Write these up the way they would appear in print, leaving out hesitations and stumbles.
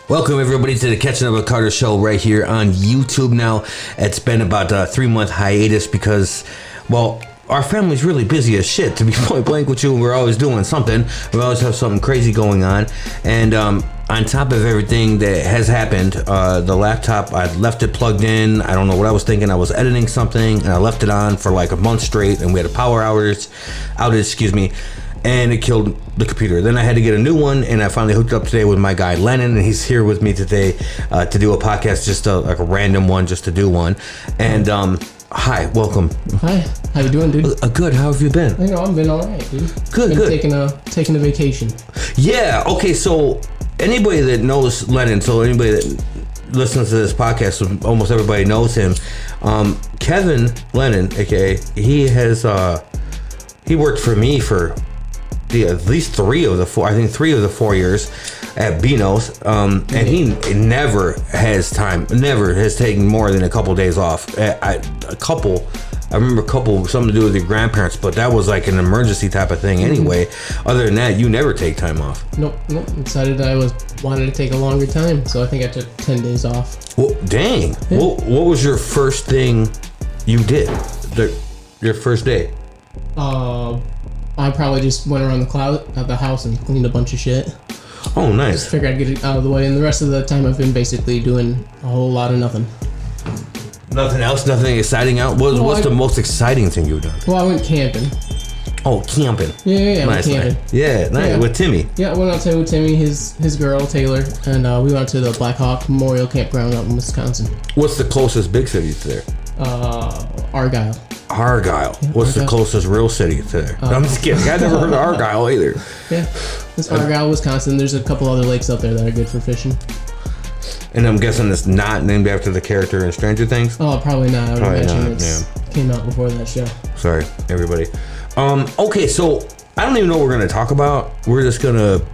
Welcome everybody to the Catchin with Carter show right here on YouTube now. It's been about a 3-month hiatus because, well, our family's really busy as shit, to be point blank with you. We're always doing something. We always have something crazy going on. And on top of everything that has happened, the laptop, I left it plugged in. I don't know what I was thinking. I was editing something and I left it on for like a month straight, and we had a power outage, and it killed the computer. Then I had to get a new one, and I finally hooked up today with my guy Lennon, and he's here with me today to do a podcast, just like a random one, just to do one. And hi, welcome. Hi, how you doing, dude? Good. How have you been? You know, I've been all right, dude. Good. Taking a vacation. Yeah. Okay. So anybody that knows Lennon, so anybody that listens to this podcast, almost everybody knows him. Kevin Lennon, aka, he worked for me for at least 3 of the 4 years at Beano's, and he never has taken more than a couple days off. I remember a couple, something to do with your grandparents, but that was like an emergency type of thing anyway. Other than that, you never take time off. Nope. Decided I wanted to take a longer time, so I think I took 10 days off. Well, dang. Yeah. What was your first thing you did? Your first day? I probably just went around the house and cleaned a bunch of shit. Oh, nice. Just figured I'd get it out of the way, and the rest of the time I've been basically doing a whole lot of nothing. Nothing else? Nothing exciting out? What's the most exciting thing you've done? Well, I went camping. Oh, camping. Yeah, nice, I went camping. Nice. Yeah, nice. Yeah. With Timmy. Yeah, I went out there with Timmy, his girl, Taylor, and we went to the Black Hawk Memorial Campground out in Wisconsin. What's the closest big city to there? Argyle. Yeah, what's the closest real city to there? No, I'm just kidding. I've never heard of Argyle either. Yeah, it's Argyle, Wisconsin. There's a couple other lakes out there that are good for fishing. And I'm guessing it's not named after the character in Stranger Things? Oh, probably not. I would imagine it came out before that show. Sorry, everybody. Okay, so I don't even know what we're going to talk about. We're just going to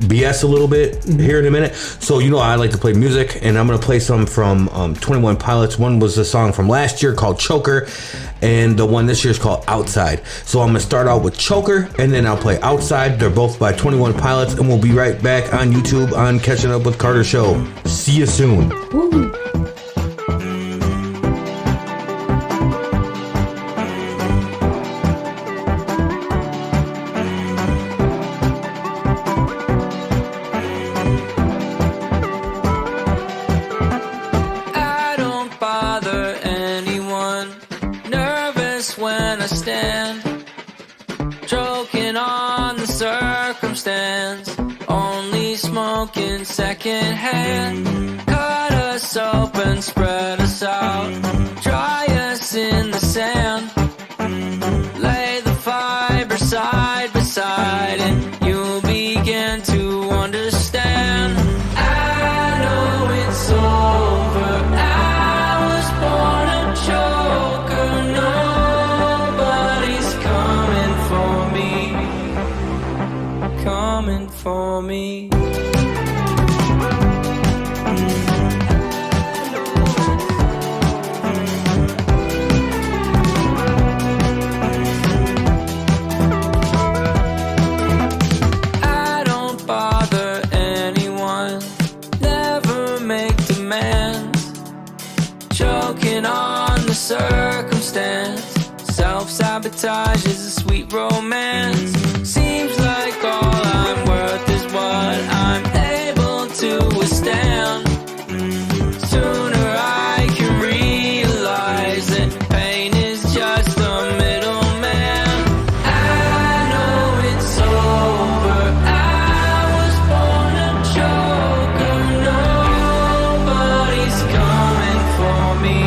BS a little bit here in a minute. So, you know, I like to play music, and I'm going to play some from 21 Pilots. One was a song from last year called Choker, and the one this year is called Outside. So I'm going to start out with Choker, and then I'll play Outside. They're both by 21 Pilots, and we'll be right back on YouTube on Catching Up with Carter show. See you soon. Woo. Only smoking secondhand. Cut us open, spread us out, dry us in the sand. Lay the fiber side by side, and you'll begin to understand. I know it's over. I was born a joker. Nobody's coming for me. I don't bother anyone, never make demands, choking on the circumstance. Self-sabotage is a sweet romance. Seems like all I'm worth is what I'm able to withstand. Sooner I can realize that pain is just a middleman. I know it's over. I was born a joker. Nobody's coming for me.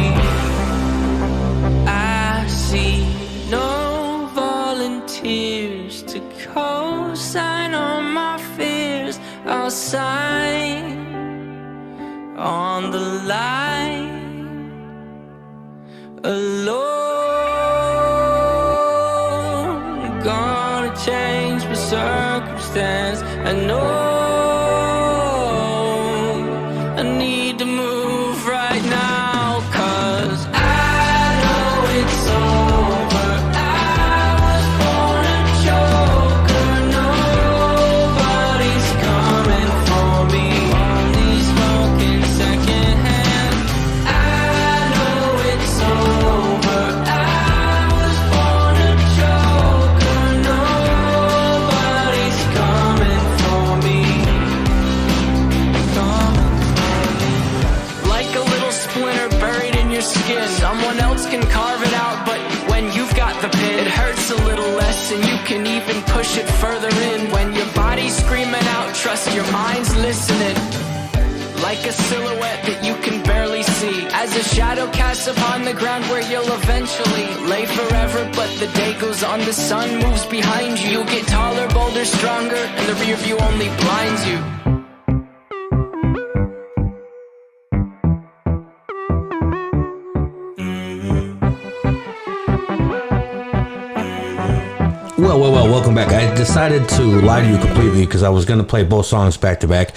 I see no volunteers to co-sign on my fears. I'll sign on the line alone. Gonna change my circumstance. I know I need to move right now, 'cause I know it's over. I was born a joker. Nobody's coming for me. These carve it out, but when you've got the pin, it hurts a little less, and you can even push it further in. When your body's screaming out, trust your mind's listening. Like a silhouette that you can barely see, as a shadow casts upon the ground where you'll eventually lay forever. But the day goes on, the sun moves behind you. You get taller, bolder, stronger, and the rear view only blinds you. Well, welcome back. I decided to lie to you completely because I was going to play both songs back to back.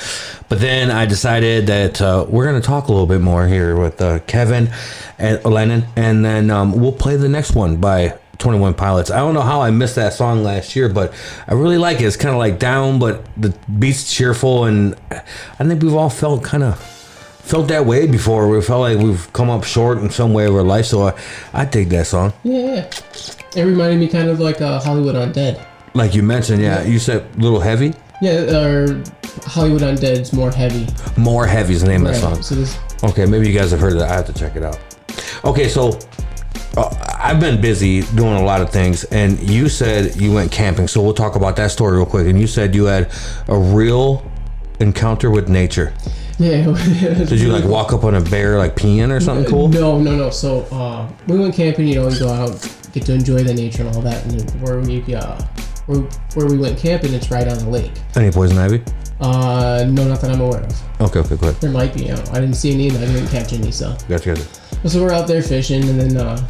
But then I decided that we're going to talk a little bit more here with Kevin and Lennon. And then we'll play the next one by 21 Pilots. I don't know how I missed that song last year, but I really like it. It's kind of like down, but the beat's cheerful. And I think we've all felt that way before. We felt like we've come up short in some way of our life. So I dig that song. Yeah. It reminded me kind of like Hollywood Undead. Like you mentioned, yeah. You said a little heavy? Yeah, or Hollywood Undead's More Heavy. More Heavy is the name of that song. So this... Okay, maybe you guys have heard of that. I have to check it out. Okay, so I've been busy doing a lot of things, and you said you went camping, so we'll talk about that story real quick. And you said you had a real encounter with nature. Yeah. Did you like walk up on a bear like peeing or something cool? No. So we went camping, you go out, get to enjoy the nature and all that. And where we went camping, it's right on the lake. Any poison ivy? No, not that I'm aware of. Okay, go ahead. There might be. I didn't see any, and I didn't catch any. So. Gotcha. So we're out there fishing, and then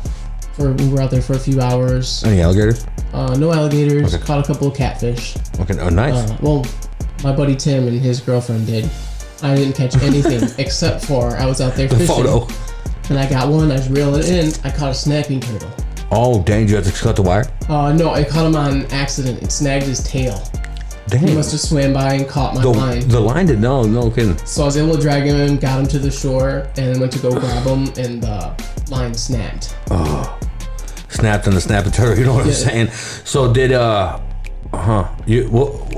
we were out there for a few hours. Any alligators? No alligators. Okay. Caught a couple of catfish. Okay. Oh, nice. Well, my buddy Tim and his girlfriend did. I didn't catch anything except for I was out there fishing. The photo. And I got one. I was reeling it in. I caught a snapping turtle. Oh, dang! You had to cut the wire? No, I caught him on accident. It snagged his tail. Dang. He must have swam by and caught my line. The line did no kidding. So I was able to drag him in, got him to the shore, and went to go grab him, and the line snapped. Oh, snapped in the snapping turtle. You know what I'm saying? So did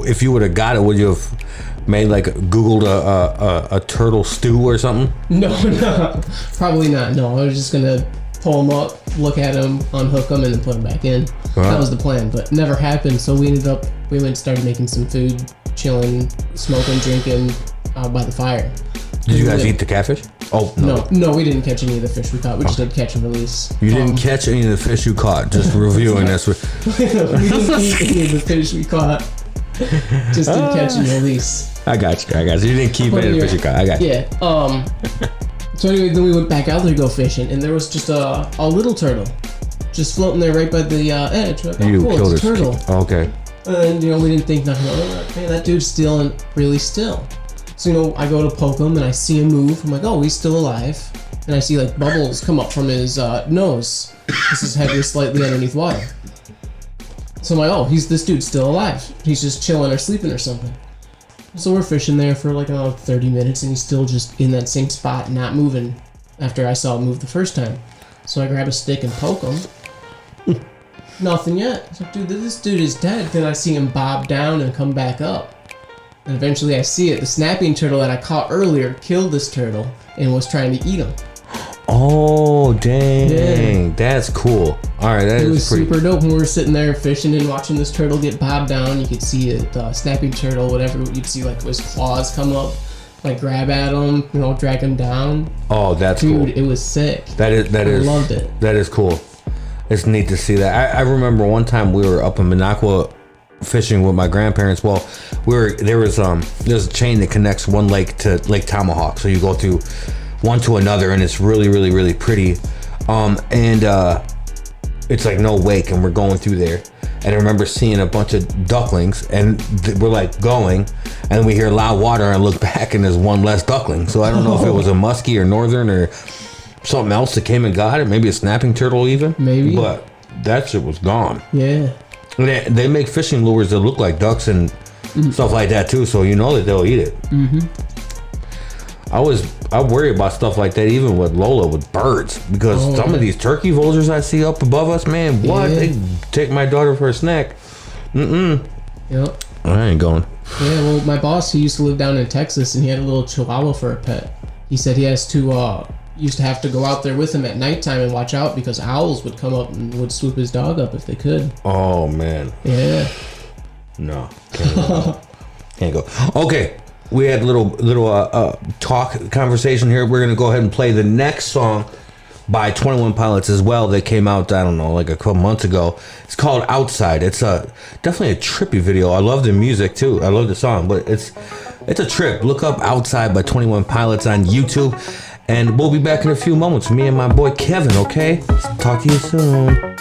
if you would have got it, would you have made like Googled a turtle stew or something? No, probably not. No, I was just gonna pull him up, look at him, unhook him, and then put him back in. Wow. That was the plan, but never happened. So we went and started making some food, chilling, smoking, drinking by the fire. Did you guys eat the catfish? Oh no, we didn't catch any of the fish we caught. We just did catch and release. You didn't catch any of the fish you caught. Just reviewing this. We didn't eat any of the fish we caught. Just did catch and release. I got you. You didn't keep any of the fish you caught. I got you. Yeah. So anyway, then we went back out there to go fishing, and there was just a little turtle, just floating there right by the edge. Like, You cool, killed it's a turtle. Okay. And we didn't think nothing of it. Man, that dude's still really still. So I go to poke him, and I see him move. I'm like, oh, he's still alive. And I see like bubbles come up from his nose. His head was slightly underneath water. So I'm like, oh, this dude's still alive. He's just chilling or sleeping or something. So we're fishing there for like 30 minutes, and he's still just in that same spot, not moving after I saw him move the first time. So I grab a stick and poke him. Nothing yet. I was like, dude, this dude is dead. Then I see him bob down and come back up. And eventually I see it. The snapping turtle that I caught earlier killed this turtle and was trying to eat him. Oh, dang. Yeah. That's cool. All right, it was super dope. When we were sitting there fishing and watching this turtle get bobbed down, you could see it, snapping turtle, whatever. You'd see like his claws come up, like grab at him, drag him down. Oh, that's cool. Dude, it was sick. I loved it. That is cool. It's neat to see that. I remember one time we were up in Minocqua fishing with my grandparents. Well, there's a chain that connects one lake to Lake Tomahawk. So you go through one to another, and it's really, really, really pretty. It's like no wake, and we're going through there. And I remember seeing a bunch of ducklings, and we're like going, and we hear loud water, and I look back, and there's one less duckling. So I don't know if it was a muskie or northern or something else that came and got it. Maybe a snapping turtle even. Maybe. But that shit was gone. Yeah. They make fishing lures that look like ducks and stuff like that too, so you know that they'll eat it. Mm-hmm. I worry about stuff like that even with Lola, with birds, because some of these turkey vultures I see up above us, man, what? Yeah. They take my daughter for a snack. Yep. I ain't going. Yeah, well, my boss, he used to live down in Texas, and he had a little Chihuahua for a pet. He said he has to, used to have to go out there with him at nighttime and watch out because owls would come up and would swoop his dog up if they could. Oh man. Yeah. No. Can't go. Okay. We had a little talk conversation here. We're gonna go ahead and play the next song by 21 Pilots as well. That came out, I don't know, like a couple months ago. It's called Outside. It's definitely a trippy video. I love the music too. I love the song, but it's a trip. Look up Outside by 21 Pilots on YouTube, and we'll be back in a few moments. Me and my boy Kevin. Okay. Talk to you soon.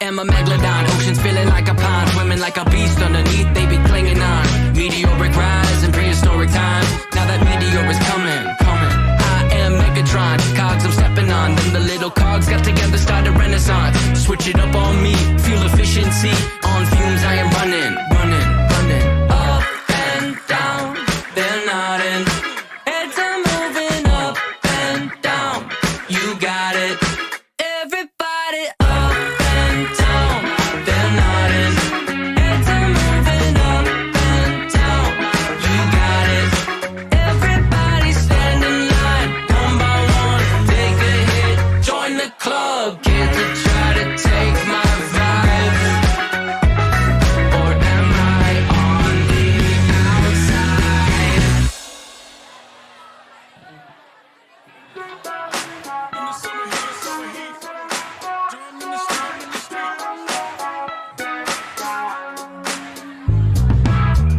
am a megalodon, oceans feeling like a pond, swimming like a beast underneath, they be clinging on. Meteoric rise in prehistoric times, now that meteor is coming. I am Megatron, cogs I'm stepping on, then the little cogs got together, started renaissance. Switch it up on me, fuel efficiency, on fumes I am running. Up and down, they're nodding, heads are moving up and down, you got it. Everybody up and down, they're nodding, heads are moving up and down, you got it. Everybody stand in line, one by one, take a hit, join the club, kids will try to take my vibe, or am I on the outside?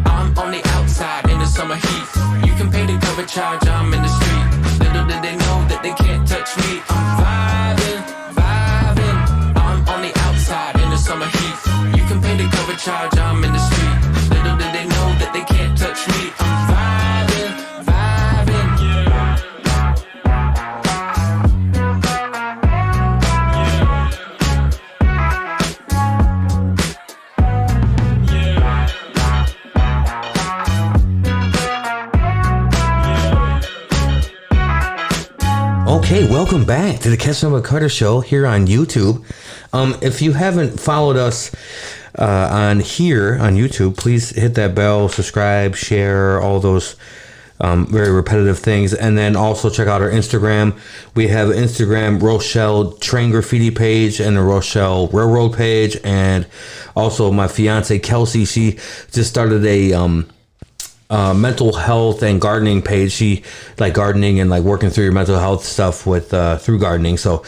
I'm on the outside in the summer heat. You can pay the cover charge, I'm in the street. Little did they know that they can't touch me. I'm vibing. I'm on the outside in the summer heat. You can pay the cover charge, I'm in the street. Little did they know that they can't touch me. I'm vibing. Okay, welcome back to the Catchin with Carter show here on YouTube. If you haven't followed us on here on YouTube, please hit that bell, subscribe, share, all those very repetitive things. And then also check out our Instagram. We have an Instagram Rochelle Train Graffiti page and a Rochelle Railroad page. And also my fiance Kelsey, she just started a mental health and gardening page. She like gardening and like working through your mental health stuff with through gardening. So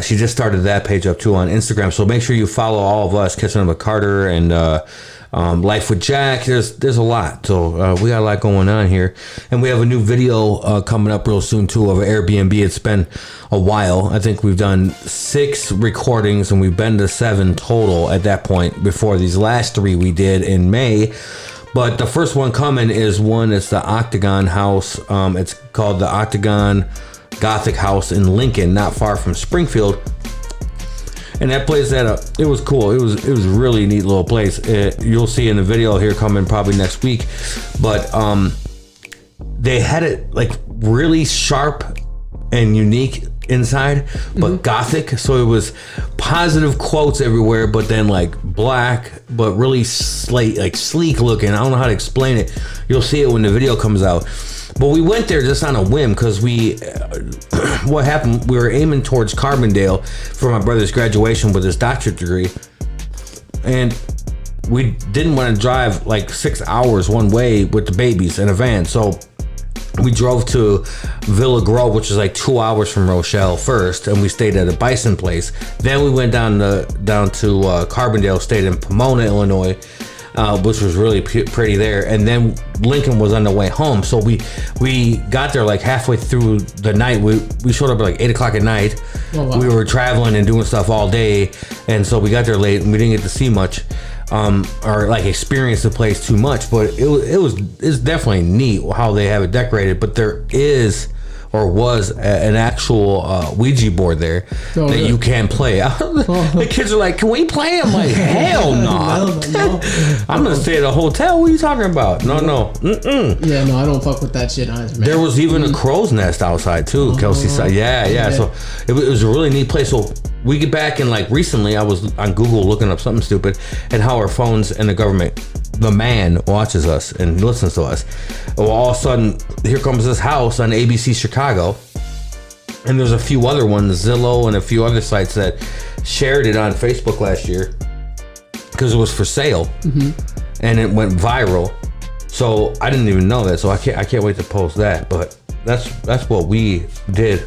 she just started that page up too on Instagram. So make sure you follow all of us, Catchin with Carter and Life with Jack. There's a lot. So we got a lot going on here, and we have a new video coming up real soon too of Airbnb. It's been a while. I think we've done 6 recordings and we've been to 7 total at that point before these last 3 we did in May. But the first one coming is it's the Octagon House. It's called the Octagon Gothic House in Lincoln, not far from Springfield. And that place it was cool. It was really neat little place. You'll see in the video here coming probably next week. But they had it like really sharp and unique inside, but gothic. So it was positive quotes everywhere, but then like black, but really sleek looking. I don't know how to explain it. You'll see it when the video comes out. But we went there just on a whim because what happened, we were aiming towards Carbondale for my brother's graduation with his doctorate degree. And we didn't want to drive like 6 hours one way with the babies in a van. So we drove to Villa Grove, which is like 2 hours from Rochelle first, and we stayed at a Bison place. Then we went down to Carbondale, stayed in Pomona, Illinois, which was really pretty there. And then Lincoln was on the way home, so we got there like halfway through the night. We showed up at like 8 o'clock at night. Oh, wow. We were traveling and doing stuff all day, and so we got there late and we didn't get to see much. Or like experience the place too much, but it's definitely neat how they have it decorated. But there is or was an actual Ouija board there that you can play. The kids are like, "Can we play?" I'm like, "Hell no! I'm gonna stay at a hotel. What are you talking about? No. Yeah, no, I don't fuck with that shit either, man. There was even a crow's nest outside too, Kelsey side. Yeah. So it was a really neat place. So we get back and like recently I was on Google looking up something stupid and how our phones and the government, the man watches us and listens to us. Well, all of a sudden here comes this house on ABC Chicago, and there's a few other ones, Zillow and a few other sites that shared it on Facebook last year because it was for sale, and it went viral. So I didn't even know that, so I can't wait to post that. But that's what we did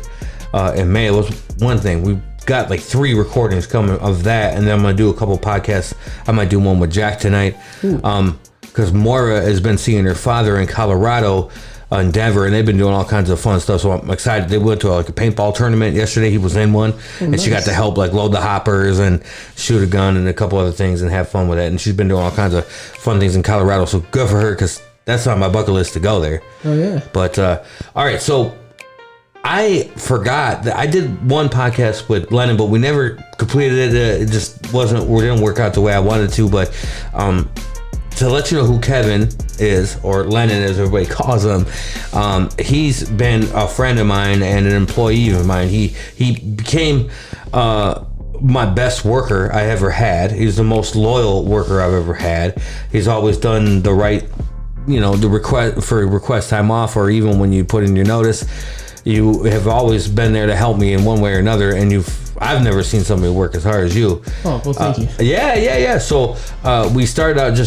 in May. It was one thing. We got like 3 recordings coming of that, and then I'm gonna do a couple podcasts. I might do one with Jack tonight, because Moira has been seeing her father in Colorado, in Denver, and they've been doing all kinds of fun stuff. So I'm excited. They went to like a paintball tournament yesterday. He was in one, and she got to help like load the hoppers and shoot a gun and a couple other things and have fun with it. And she's been doing all kinds of fun things in Colorado. So good for her, because that's on my bucket list to go there. Oh yeah. But all right, so I forgot that I did one podcast with Lennon, but we never completed it. It just didn't work out the way I wanted to. But to let you know who Kevin is, or Lennon as everybody calls him, he's been a friend of mine and an employee of mine. He became my best worker I ever had. He's the most loyal worker I've ever had. He's always done the right, the request time off, or even when you put in your notice. You have always been there to help me in one way or another, and I've never seen somebody work as hard as you. Oh, well, thank you. Yeah. So we started out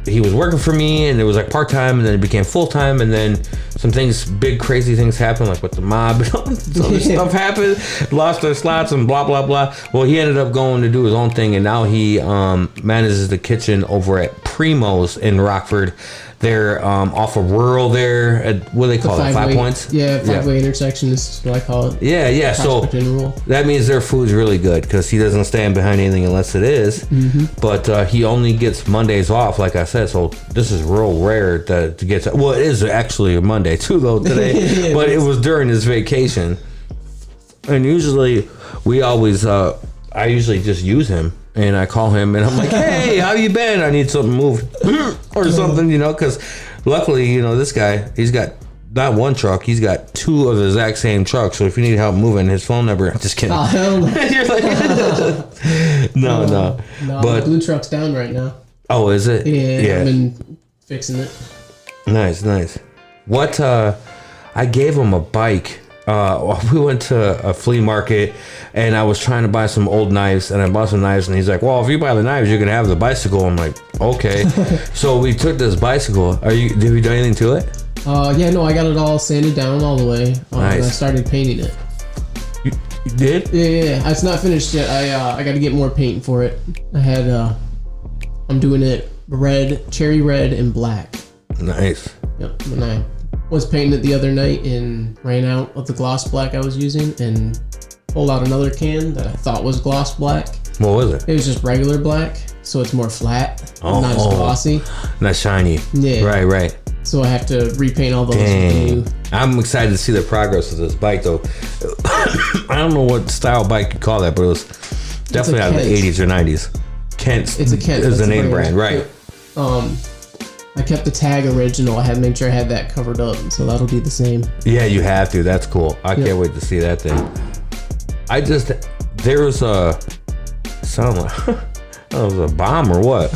he was working for me, and it was like part-time, and then it became full-time, and then some big crazy things happened, like with the mob and all this other stuff happened, lost their slots and blah, blah, blah. Well, he ended up going to do his own thing, and now he manages the kitchen over at Primo's in Rockford. They're off of Rural there at, what do they call it, 5 Points? Yeah, five-way intersection is what I call it. Yeah. So that means their food's really good, because he doesn't stand behind anything unless it is. But he only gets Mondays off, like I said. So this is real rare to get. Well, it is actually a Monday too, though, today. But it was during his vacation, and usually I usually just use him. And I call him and I'm like, "Hey, how you been? I need something moved or something, because luckily, this guy, he's got not one truck, he's got 2 of the exact same trucks. So if you need help moving, his phone number." I'm just kidding. Oh, hell no. You're like, no. But blue truck's down right now. Oh, is it? Yeah. I've been fixing it. Nice. What? I gave him a bike. We went to a flea market, and I was trying to buy some old knives, and I bought some knives, and he's like, "Well, if you buy the knives, you can have the bicycle." I'm like, "Okay." So we took this bicycle. Have you done anything to it? Yeah, no, I got it all sanded down all the way. Nice. And I started painting it. You did? Yeah. It's not finished yet. I got to get more paint for it. I'm doing it cherry red and black. Nice. Yep. And I was painting it the other night and ran out of the gloss black I was using and pulled out another can that I thought was gloss black. What was it? It was just regular black, so it's more flat, not as glossy. Not shiny. Yeah. Right. So I have to repaint all those. Dang. I'm excited to see the progress of this bike, though. I don't know what style bike you call that, but Definitely out of the Kent. 80s or 90s. Kent It's a Kent. is the That's name brand, right? I kept the tag original. I had to make sure I had that covered up, so that'll be the same. Yeah, you have to. That's cool. I can't wait to see that thing. There was a sound like that was a bomb or what?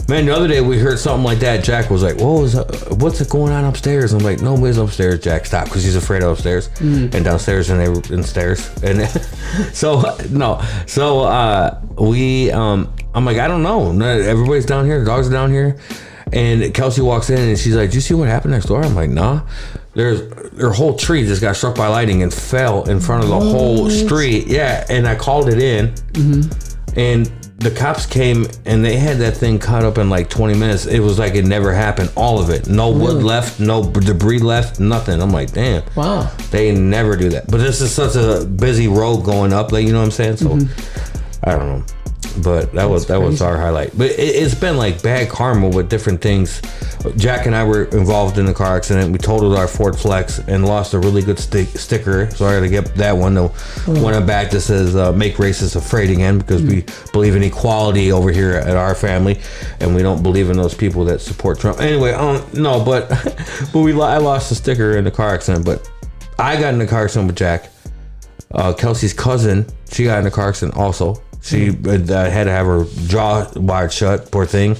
Man, the other day we heard something like that. Jack was like, what's it going on upstairs? I'm like, nobody's upstairs. Jack, stop, because he's afraid of upstairs and downstairs and they were in stairs. And I'm like, I don't know. Everybody's down here. The dogs are down here. And Kelsey walks in and she's like, "Do you see what happened next door?" I'm like, "Nah." Their whole tree just got struck by lightning and fell in front of the whole street. Yeah, and I called it in, and the cops came and they had that thing cut up in like 20 minutes. It was like it never happened. All of it, no wood left, no debris left, nothing. I'm like, damn. Wow. They never do that. But this is such a busy road going up, like, you know what I'm saying? So I don't know. But that was our highlight. But it's been like bad karma with different things. Jack and I were involved in a car accident. We totaled our Ford Flex and lost a really good sticker. So I got to get that one. The one on back that says "Make Racists Afraid Again," because we believe in equality over here at our family, and we don't believe in those people that support Trump. Anyway, no, but I lost a sticker in the car accident. But I got in a car accident with Jack. Kelsey's cousin, she got in a car accident also. She had to have her jaw wired shut, poor thing.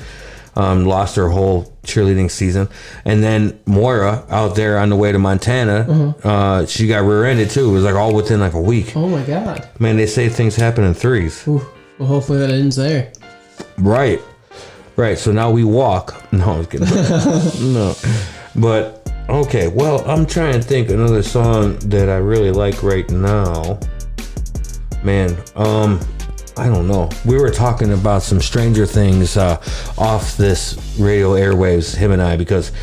Lost her whole cheerleading season. And then Moira, out there on the way to Montana, she got rear-ended too. It was like all within like a week. Oh my God. Man, they say things happen in threes. Ooh. Well, hopefully that ends there. Right. So now we walk. No, I was kidding. No. But, okay. Well, I'm trying to think another song that I really like right now. Man, I don't know. We were talking about some Stranger Things off this radio airwaves, him and I, because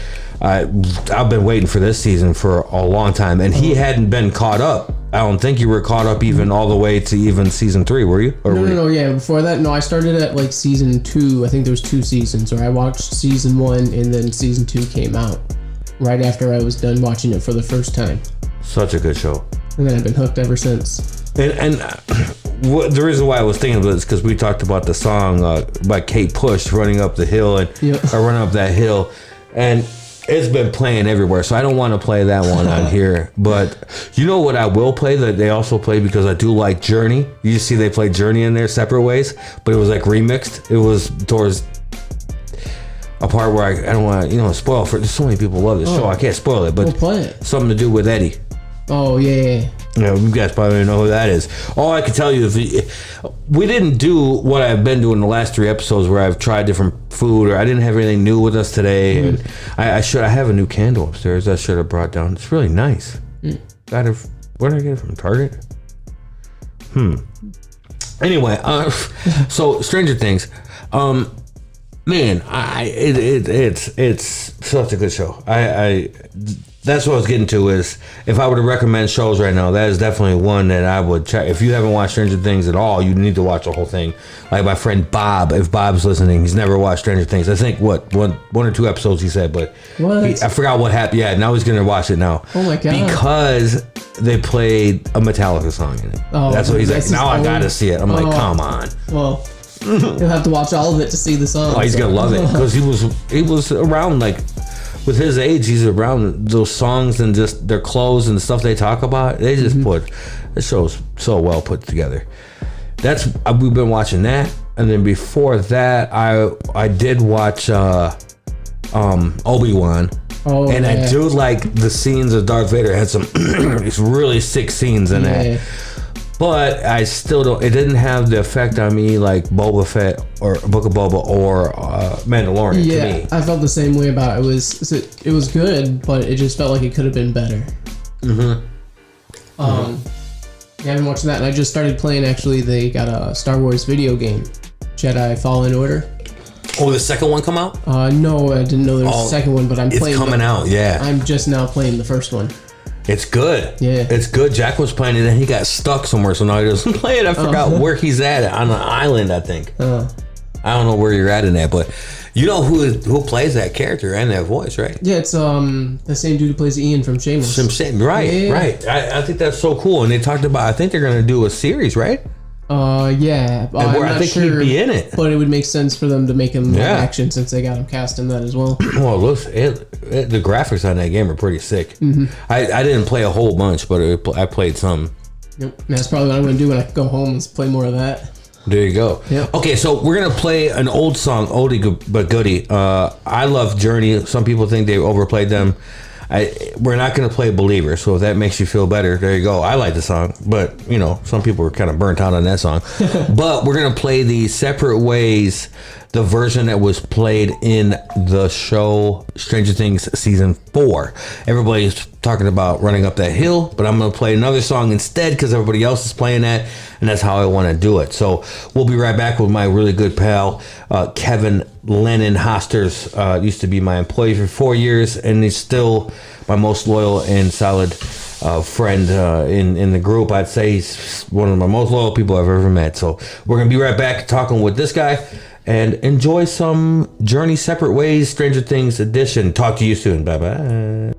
I've been waiting for this season for a long time, and he hadn't been caught up. I don't think you were caught up even all the way to even season 3, were you? No, yeah. Before that, no, I started at like season 2. I think there was 2 seasons, or I watched season 1 and then season 2 came out right after I was done watching it for the first time. Such a good show. And then I've been hooked ever since. And the reason why I was thinking about it is because we talked about the song by Kate Bush, Running Up the Hill, and Running Up That Hill, and it's been playing everywhere, so I don't want to play that one on here. But you know what I will play that they also play, because I do like Journey. You see they play Journey in there separate ways, but it was like remixed. It was towards a part where I don't want to spoil for. There's so many people love this show, I can't spoil it, but we'll play it. Something to do with Eddie. Oh yeah. Yeah, you guys probably don't know who that is. All I can tell you is we didn't do what I've been doing the last 3 episodes, where I've tried different food, or I didn't have anything new with us today. And I have a new candle upstairs. I should have brought down. It's really nice. Where did I get it from? Target? Anyway, so Stranger Things. Man, it's such a good show. That's what I was getting to, is if I were to recommend shows right now, that is definitely one that I would check. If you haven't watched Stranger Things at all, you need to watch the whole thing. Like my friend Bob, if Bob's listening, he's never watched Stranger Things. I think one or 2 episodes he said, but I forgot what happened. Yeah, now he's gonna watch it now. Oh my God! Because they played a Metallica song in it. Oh, that's what he's like. Now I gotta see it. I'm like, come on. Well, you'll have to watch all of it to see the song. Oh, he's gonna love it, because he was around, like, with his age, he's around those songs and just their clothes and the stuff they talk about. They just put the show's so well put together. We've been watching that, and then before that, I did watch Obi-Wan. Oh, and I do like the scenes of Darth Vader. It had some these really sick scenes in that. But I still don't. It didn't have the effect on me like Boba Fett or Book of Boba or Mandalorian. Yeah, to me. I felt the same way about it. It was good, but it just felt like it could have been better. Yeah, I've been watching that, and I just started playing. Actually, they got a Star Wars video game, Jedi Fallen Order. Oh, the second one come out? No, I didn't know there was a second one, but it's coming out. Yeah, I'm just now playing the first one. It's good. Yeah. It's good. Jack was playing it and he got stuck somewhere, so now he doesn't play it. I forgot where he's at on an island, I think. I don't know where you're at in that, but you know who plays that character and that voice, right? Yeah, it's the same dude who plays Ian from Shameless. Right. I think that's so cool. And they talked about, I think they're going to do a series, right? Yeah. I'm I not think sure, he'd be in it. but it would make sense for them to make him live action since they got him cast in that as well. Well, the graphics on that game are pretty sick. Mm-hmm. I didn't play a whole bunch, but I played some. Yep. That's probably what I'm going to do when I go home is play more of that. There you go. Yep. Okay, so we're gonna play an old song, oldie but goodie. I love Journey. Some people think they overplayed them. We're not gonna play Believer, so if that makes you feel better, there you go. I like the song, but you know, some people were kind of burnt out on that song. But we're gonna play the Separate Ways, the version that was played in the show Stranger Things season 4. Everybody's talking about Running Up That Hill, but I'm gonna play another song instead because everybody else is playing that, and that's how I want to do it. So we'll be right back with my really good pal Kevin Lennon Hosters. Used to be my employee for 4 years, and he's still my most loyal and solid friend in the group. I'd say he's one of my most loyal people I've ever met. So we're gonna be right back talking with this guy and enjoy some Journey Separate Ways Stranger Things edition. Talk to you soon. Bye bye.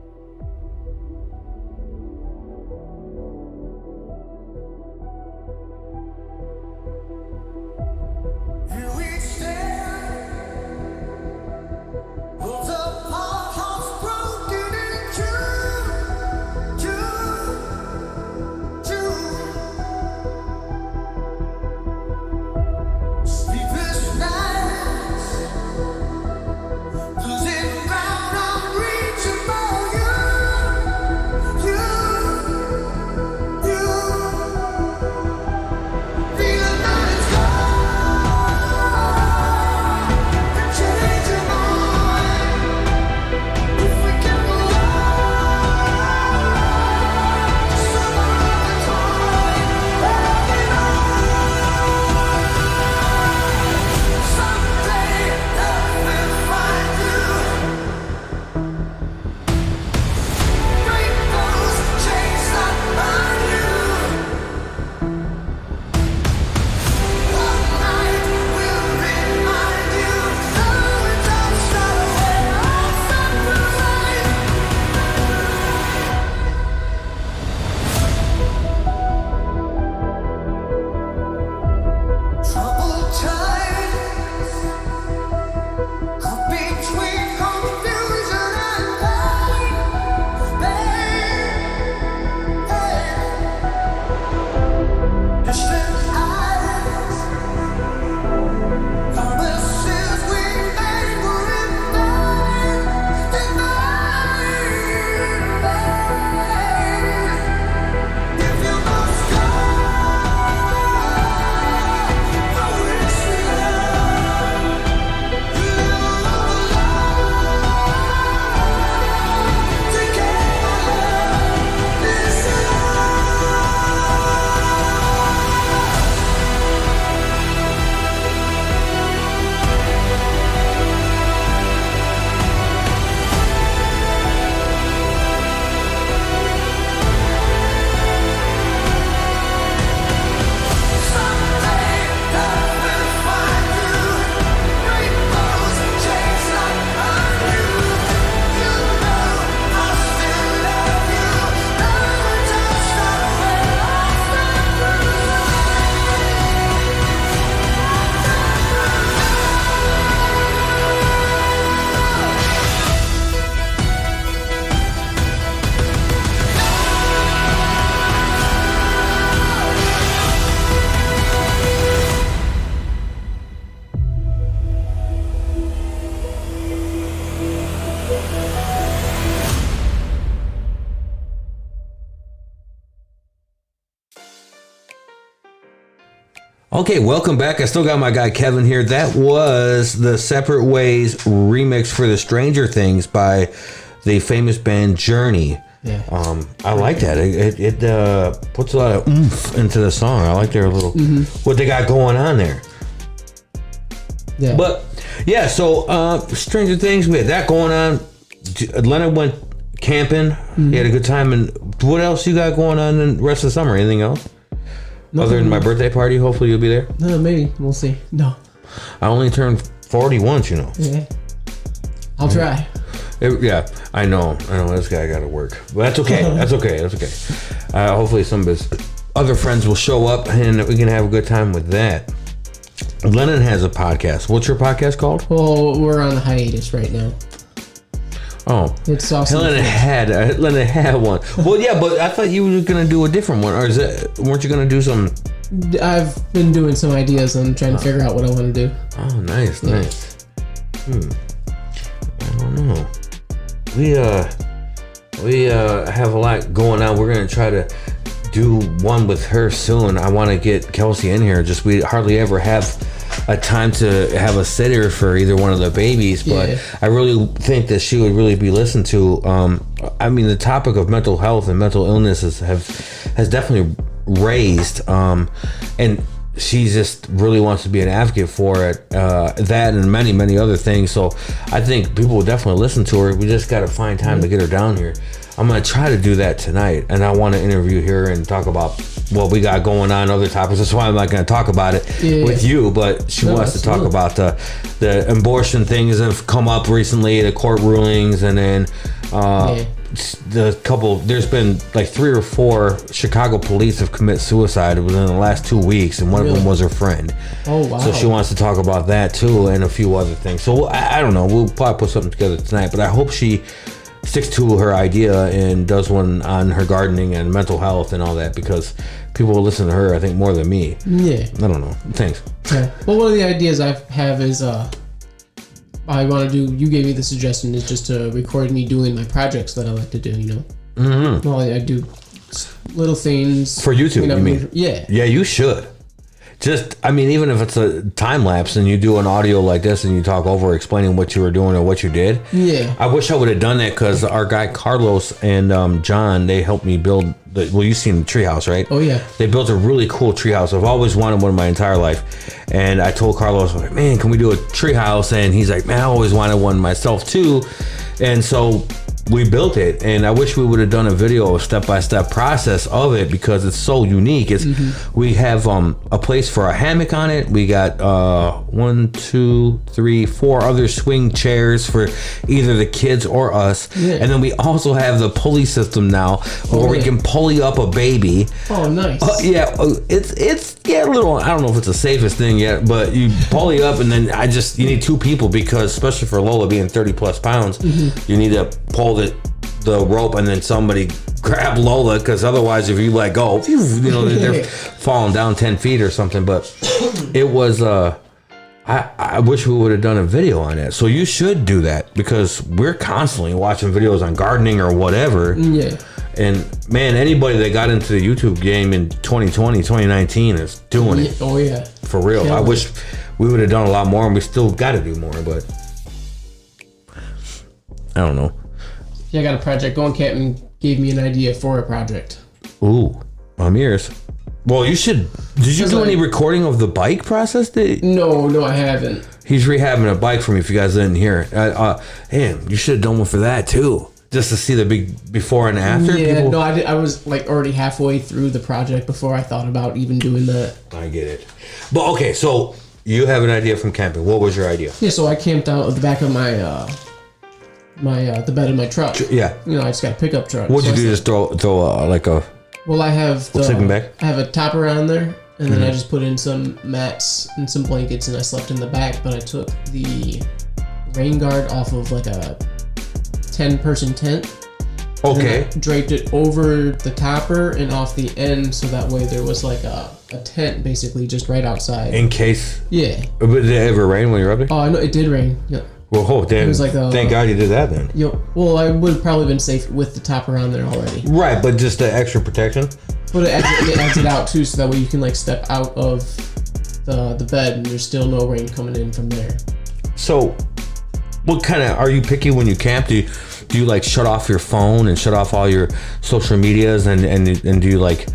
Okay, welcome back. I still got my guy Kevin here. That was the Separate Ways remix for the Stranger Things by the famous band Journey. Yeah. I like that. It puts a lot of oomph into the song. I like their little what they got going on there. Yeah. But yeah, so Stranger Things, we had that going on. Leonard went camping. He had a good time. And what else you got going on in the rest of the summer? Anything else? Nothing. Other than my birthday party, hopefully you'll be there. No, maybe. We'll see. No. I only turned 40 once, you know. Yeah. I'll try. Yeah, I know. This guy got to work. But that's okay. That's okay. Hopefully some of his other friends will show up and we can have a good time with that. Lennon has a podcast. What's your podcast called? Well, we're on hiatus right now. Oh, It's awesome. Lennon had one. Well, yeah, but I thought you were gonna do a different one, or weren't you gonna do some? I've been doing some ideas and trying to figure out what I want to do. Oh, nice. I don't know. We have a lot going on. We're gonna try to do one with her soon. I want to get Kelsey in here. Just we hardly ever have a time to have a sitter for either one of the babies, but Yeah. I really think that she would really be listened to. I mean, the topic of mental health and mental illnesses has definitely raised, and she just really wants to be an advocate for it, that and many other things. So I think people will definitely listen to her. We just got to find time to get her down here. I'm going to try to do that tonight, and I want to interview her and talk about what we got going on, other topics. That's why I'm not going to talk about it with you, but she wants to talk about the abortion things that have come up recently, the court rulings, and then there's been like 3 or 4 Chicago police have committed suicide within the last 2 weeks, and one of them was her friend. Oh, wow. So she wants to talk about that too, and a few other things. So I don't know, we'll probably put something together tonight, but I hope she sticks to her idea and does one on her gardening and mental health and all that, because people will listen to her, I think, more than me. Yeah. I don't know. Thanks. Yeah. Well, one of the ideas I have is I want to do. You gave me the suggestion is just to record me doing my projects that I like to do. You know. Mm-hmm. Well, I do little things For YouTube, you mean? Yeah. Yeah, you should. Just, I mean, even if it's a time lapse and you do an audio like this and you talk over explaining what you were doing or what you did. Yeah. I wish I would have done that, because our guy Carlos and John, they helped me build you've seen the treehouse, right? Oh, yeah. They built a really cool treehouse. I've always wanted one my entire life. And I told Carlos, I'm like, man, can we do a treehouse? And he's like, man, I always wanted one myself too. And so we built it, and I wish we would have done a video, a step-by-step process of it, because it's so unique. It's we have a place for a hammock on it. We got 1, 2, 3, 4 other swing chairs for either the kids or us, and then we also have the pulley system now where we can pulley up a baby. Oh, nice. It's a little. I don't know if it's the safest thing yet, but you pulley up, and then you need 2 people, because especially for Lola being 30+ pounds, you need to pull the rope and then somebody grab Lola, because otherwise if you let go, they're falling down 10 feet or something. But it was I wish we would have done a video on it. So you should do that, because we're constantly watching videos on gardening or whatever. Yeah. And man, anybody that got into the YouTube game in 2020, 2019 is doing it. Oh, yeah. For real. Yeah. I wish we would have done a lot more, and we still got to do more, but I don't know. Yeah, I got a project going. Captain gave me an idea for a project. Ooh, I'm ears. Well, you should. Did you do any recording of the bike process? No, I haven't. He's rehabbing a bike for me. If you guys didn't hear, damn, you should have done one for that too, just to see the big before and after. Yeah, people. no, I was like already halfway through the project before I thought about even doing that. I get it. But okay, so you have an idea from camping. What was your idea? Yeah, so I camped out at the back of my the bed of my truck. Yeah. I just got a pickup truck. What'd you do? Just throw like a. Well, I have sleeping bag? I have a topper on there, and then I just put in some mats and some blankets, and I slept in the back. But I took the rain guard off of like a 10-person tent. Okay. And I draped it over the topper and off the end, so that way there was like a tent basically just right outside. In case. Yeah. Did it ever rain when you were up there? Oh, I know it did rain. Yeah. Well, damn. was like thank God you did that then. Yep. Well, I would have probably been safe with the topper on there already. Right, but just the extra protection. But it adds it out too, so that way you can like step out of the bed and there's still no rain coming in from there. So, what kind of are you picky when you camp? Do you like shut off your phone and shut off all your social medias and do you like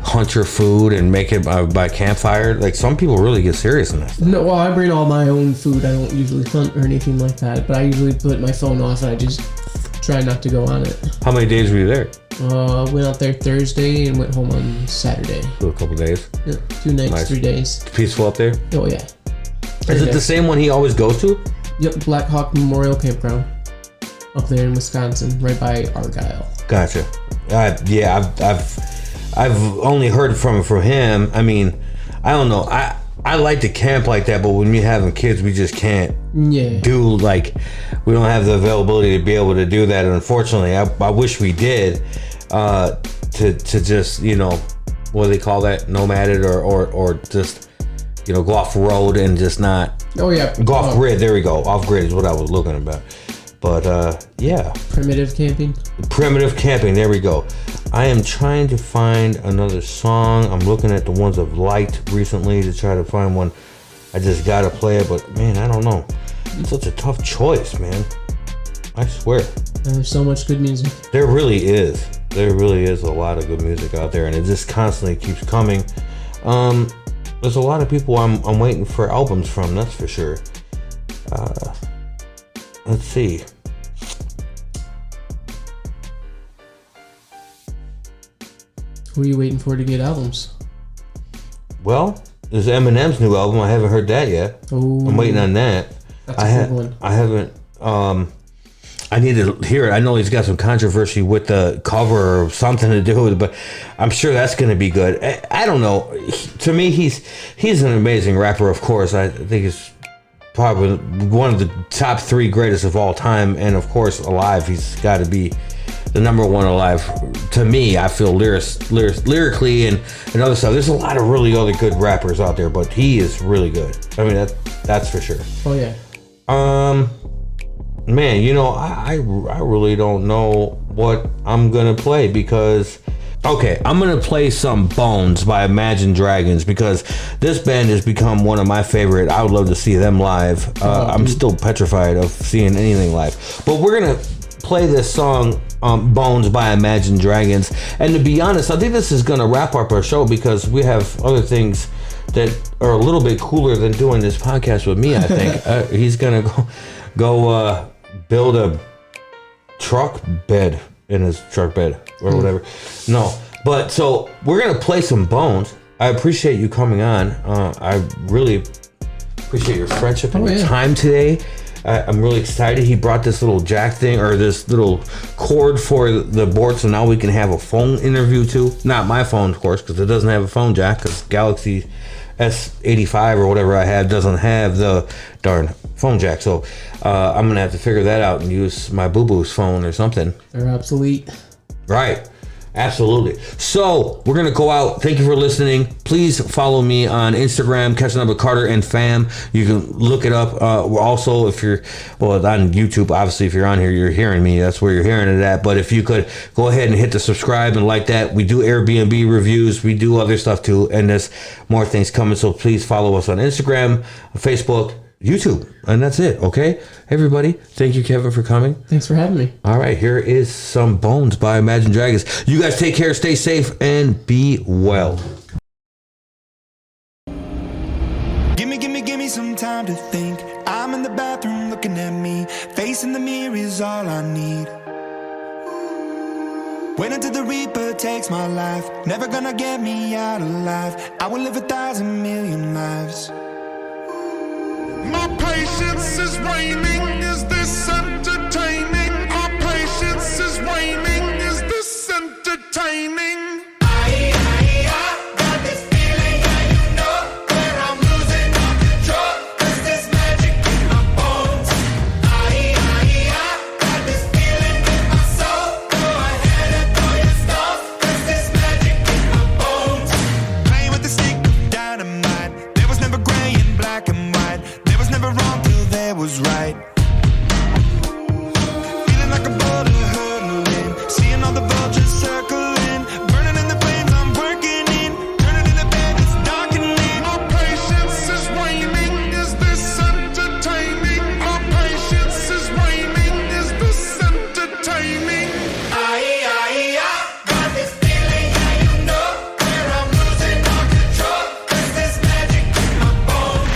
hunt your food and make it by campfire? Like some people really get serious in that stuff. No, well, I bring all my own food. I don't usually hunt or anything like that, but I usually put my phone off and I just try not to go on it. How many days were you there? Went out there Thursday and went home on Saturday. For a couple days. Yeah, 2 nights, Nice. 3 days. Peaceful up there? Oh yeah. Is it the same one he always goes to? Yep, Black Hawk Memorial Campground up there in Wisconsin, right by Argyle. Gotcha. I've only heard from him. I mean, I don't know. I like to camp like that, but when we having kids, we just can't do like, we don't have the availability to be able to do that. And unfortunately, I wish we did, to just, you know, what do they call that? Nomaded or just, you know, go off road and just not. Oh yeah. Go off grid. There we go. Off grid is what I was looking about. But yeah. Primitive camping. Primitive camping. There we go. I am trying to find another song. I'm looking at the ones I've liked recently to try to find one. I just gotta play it, but man, I don't know. It's such a tough choice, man. I swear. There's so much good music. There really is. There really is a lot of good music out there, and it just constantly keeps coming. There's a lot of people I'm waiting for albums from, that's for sure. Let's see. Who are you waiting for to get albums? Well, there's Eminem's new album. I haven't heard that yet. Ooh, I'm waiting on that. That's a good one. I haven't. I need to hear it. I know he's got some controversy with the cover or something to do with it, but I'm sure that's going to be good. I don't know. To me, he's an amazing rapper. Of course, I think he's probably one of the top 3 greatest of all time, and of course, alive. He's got to be the number 1 alive. To me, I feel lyrically and other stuff. There's a lot of really other good rappers out there, but he is really good. I mean, that's for sure. Oh yeah. Man, you know, I really don't know what I'm gonna play because, okay, I'm gonna play some Bones by Imagine Dragons because this band has become one of my favorite. I would love to see them live. I'm still petrified of seeing anything live, but we're gonna play this song, Bones by Imagine Dragons. And to be honest, I think this is gonna wrap up our show because we have other things that are a little bit cooler than doing this podcast with me. I think he's gonna go build a truck bed in his truck bed or whatever. No, but so we're gonna play some Bones. I appreciate you coming on. I really appreciate your friendship and your time today. I'm really excited. He brought this little jack thing or this little cord for the board, so now we can have a phone interview too. Not my phone, of course, because it doesn't have a phone jack, because Galaxy S85 or whatever I have doesn't have the darn phone jack. So I'm gonna have to figure that out and use my boo-boo's phone or something. They're obsolete. Right. Absolutely. So we're gonna go out. Thank you for listening. Please follow me on Instagram, Catching Up with Carter and Fam. You can look it up. Also, if you're on YouTube, obviously if you're on here, you're hearing me. That's where you're hearing it at. But if you could go ahead and hit the subscribe and like that. We do Airbnb reviews. We do other stuff too, and there's more things coming. So please follow us on Instagram, Facebook, YouTube, and that's it. Okay, everybody, thank you, Kevin, for coming. Thanks for having me. All right, here is some Bones by Imagine Dragons. You guys take care, stay safe, and be well. Give me some time to think. I'm in the bathroom looking at me. Facing the mirror is all I need. Wait until the Reaper takes my life. Never gonna get me out alive. I will live 1,000,000,000 lives. My patience is waning, is this entertaining? My patience is waning, is this entertaining? I got this feeling, yeah, you know, where I'm losing all control. 'Cause there's magic in my bones. I got this feeling in my soul. Go ahead and throw your stuff. 'Cause there's magic in my bones. Playing with the stick of dynamite. There was never gray and black and white. Never wrong till there was right. Feeling like a boulder hurtling, seeing all the vultures circling, burning in the flames I'm working in, turning in the bed it's darkening. My patience is waning, is this entertaining? My patience is waning, is this entertaining? I got this feeling, yeah, you know, where I'm losing all control. 'Cause there's magic in my bones.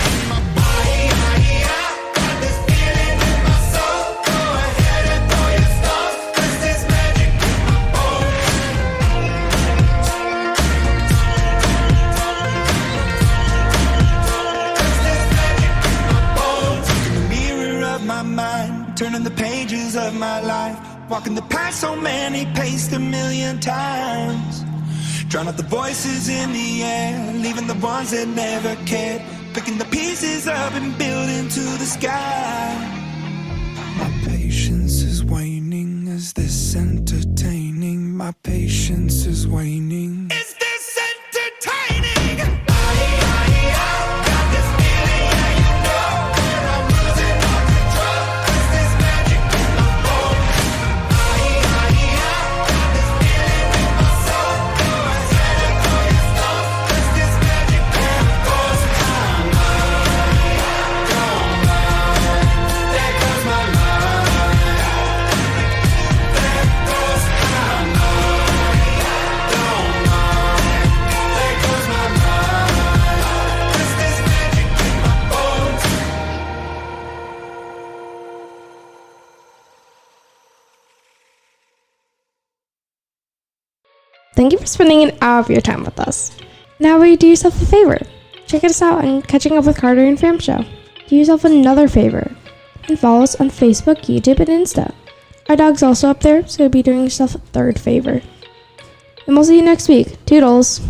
Turning the pages of my life, walking the path so many paced 1,000,000 times. Drown out the voices in the air, leaving the ones that never cared. Picking the pieces up and building to the sky. My patience is waning. Is this entertaining? My patience is waning. Is this entertaining? Got this feeling, yeah, you know that I'm losing all control. Is this magic in my bones? Got this feeling in my soul. Throw a treasure, throw your stones. Is this magic in my bones? There goes my mind. There goes my mind. Don't mind. There goes my mind. Is this magic in my bones? Thank you for spending an hour of your time with us. Now will you do yourself a favor? Check us out on Catching Up with Carter and Fam Show. Do yourself another favor and follow us on Facebook, YouTube, and Insta. Our dog's also up there, so you'll be doing yourself a third favor. And we'll see you next week. Toodles!